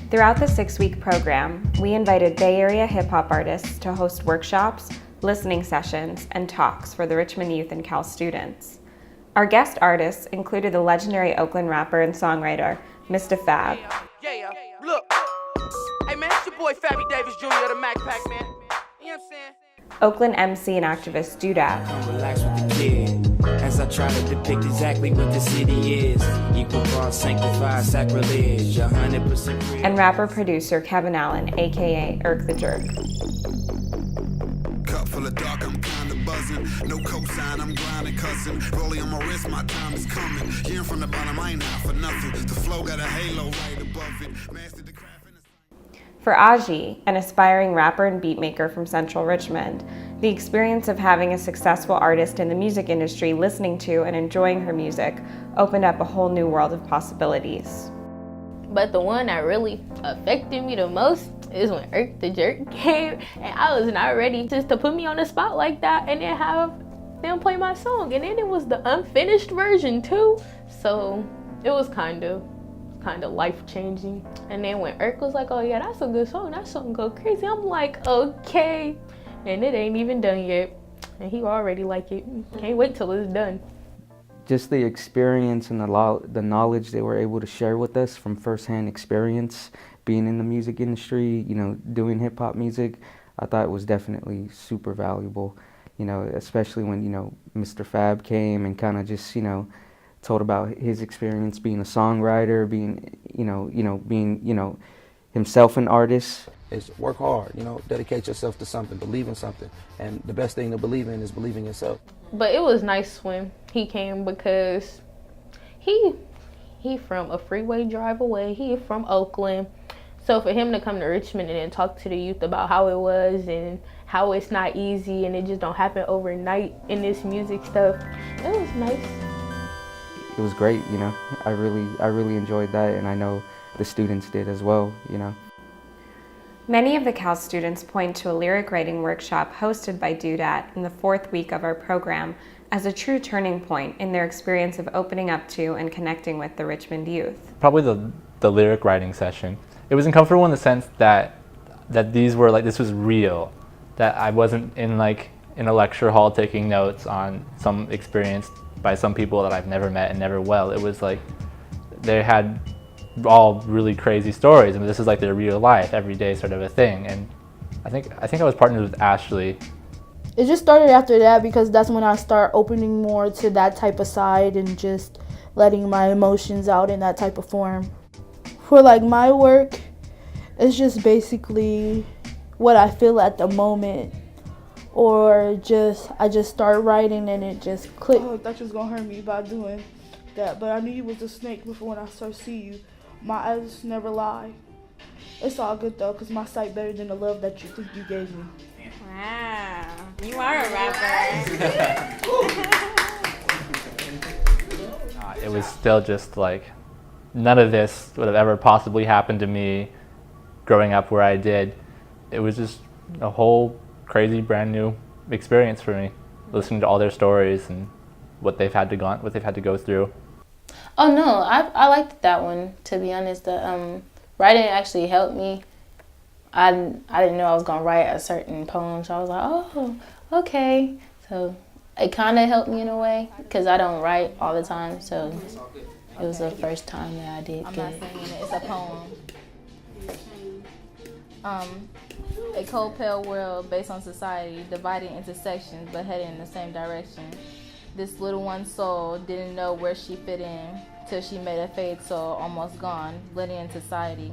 Throughout the 6-week program, we invited Bay Area hip-hop artists to host workshops, listening sessions, and talks for the Richmond youth and Cal students. Our guest artists included the legendary Oakland rapper and songwriter, Mr. Fab. Yeah, look. Hey man, it's your boy Fabby Davis Jr. of the Mac Pack, man. You know what I'm saying? Oakland MC and activist Doodat. Relax with the kid, as I try to depict exactly what the city is. Equal cross, sanctified, sacrilege, 100% real. And rapper-producer Kevin Allen, aka Irk the Jerk. Cup full of dark, I'm kinda buzzing. No cosign, I'm grinding, cussing. Rolling on my wrist, my time is coming. Here from the bottom, I ain't out for nothing. The flow got a halo right above it. Mastered the craft in the... For Aji, an aspiring rapper and beatmaker from Central Richmond, the experience of having a successful artist in the music industry listening to and enjoying her music opened up a whole new world of possibilities. But the one that really affected me the most is when Irk the Jerk came, and I was not ready just to put me on the spot like that and then have them play my song. And then it was the unfinished version too, so it was kind of life-changing. And then when Irk was like, oh yeah, that's a good song, that song go crazy, I'm like, okay. And it ain't even done yet, and he already like it. Can't wait till it's done. Just the experience and the knowledge they were able to share with us from firsthand experience, being in the music industry, you know, doing hip hop music, I thought it was definitely super valuable. You know, especially when, you know, Mr. Fab came and kind of just, you know, told about his experience being a songwriter, being himself an artist. Is work hard, you know, dedicate yourself to something, believe in something. And the best thing to believe in is believing yourself. But it was nice when he came because he from a freeway drive away. He from Oakland. So for him to come to Richmond and then talk to the youth about how it was and how it's not easy and it just don't happen overnight in this music stuff, it was nice. It was great, you know. I really enjoyed that, and I know the students did as well, you know. Many of the Cal students point to a lyric writing workshop hosted by Doodat in the 4th week of our program as a true turning point in their experience of opening up to and connecting with the Richmond youth. Probably the lyric writing session. It was uncomfortable in the sense that these were like, this was real, that I wasn't in a lecture hall taking notes on some experience by some people that I've never met and never will. It was like they had all really crazy stories. I mean, this is like their real life, everyday sort of a thing. And I think I was partnered with Ashley. It just started after that because that's when I start opening more to that type of side and just letting my emotions out in that type of form. For like my work, it's just basically what I feel at the moment, or I just start writing and it just clicked. Oh, I thought you was gonna hurt me by doing that, but I knew you was a snake before when I first see you. My eyes never lie. It's all good though, cause my sight better than the love that you think you gave me. Wow, you are a rapper. It was still just like, none of this would have ever possibly happened to me growing up where I did. It was just a whole crazy brand new experience for me, listening to all their stories and what they've had to go through. Oh no, I liked that one, to be honest. The writing actually helped me. I didn't know I was gonna write a certain poem, so I was like, oh, okay. So it kind of helped me in a way, because I don't write all the time, so it was the first time that I did. I'm not singing it, it's a poem. A cold, pale world based on society, divided into sections but headed in the same direction. This little one's soul didn't know where she fit in till she met a fade soul, almost gone, blending in society.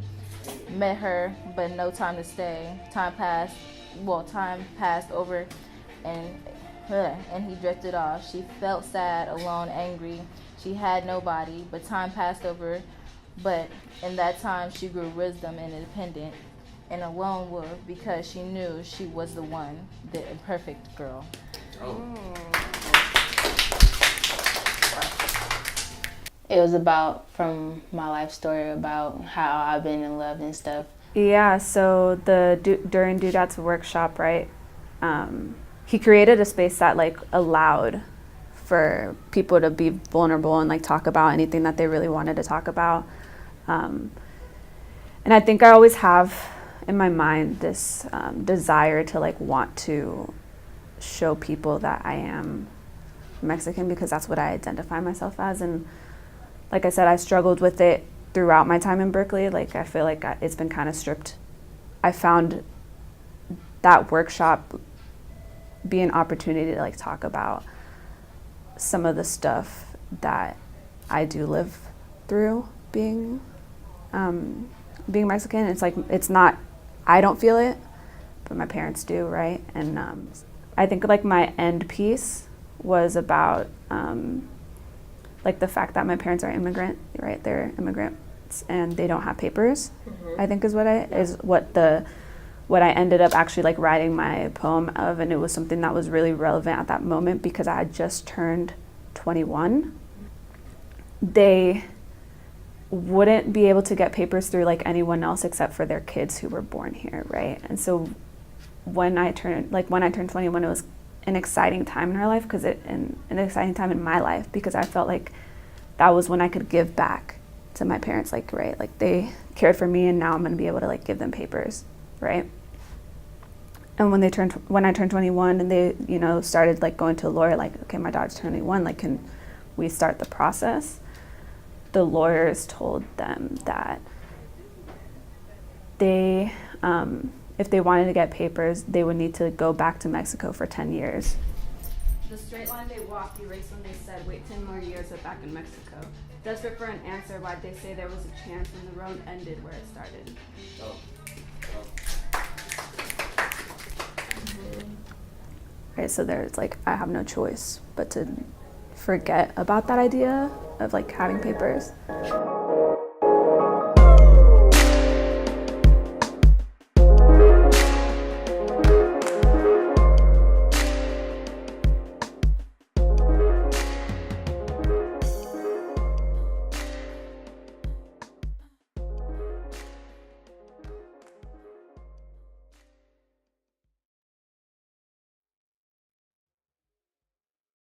Met her, but no time to stay. Time passed over, and he drifted off. She felt sad, alone, angry. She had nobody, but time passed over. But in that time, she grew wisdom and independent, and a lone wolf because she knew she was the one, the imperfect girl. It was about, from my life story, about how I've been in love and stuff. Yeah, so during Doodat's workshop, right, he created a space that like allowed for people to be vulnerable and like talk about anything that they really wanted to talk about. And I think I always have in my mind this desire to like want to show people that I am Mexican because that's what I identify myself as. And like I said, I struggled with it throughout my time in Berkeley. Like I feel like it's been kind of stripped. I found that workshop be an opportunity to like talk about some of the stuff that I do live through being Mexican. It's like, it's not, I don't feel it, but my parents do, right? And I think like my end piece was about like the fact that my parents are immigrant, right? They're immigrants and they don't have papers. I think is what I ended up actually like writing my poem of, and it was something that was really relevant at that moment because I had just turned 21. They wouldn't be able to get papers through like anyone else except for their kids who were born here, right? And so when I turned 21, it was an exciting time in her life an exciting time in my life because I felt like that was when I could give back to my parents, like, right? Like they cared for me and now I'm gonna be able to like give them papers, right? And when I turned 21 and they, you know, started like going to a lawyer, like, okay, my daughter's 21, like, can we start the process? The lawyers told them that they, if they wanted to get papers, they would need to go back to Mexico for 10 years. The straight line they walked erased when they said, wait 10 more years, we're back in Mexico. Desperate for an answer, why'd they say there was a chance when the road ended where it started? Right, so there's like, I have no choice but to forget about that idea of like having papers.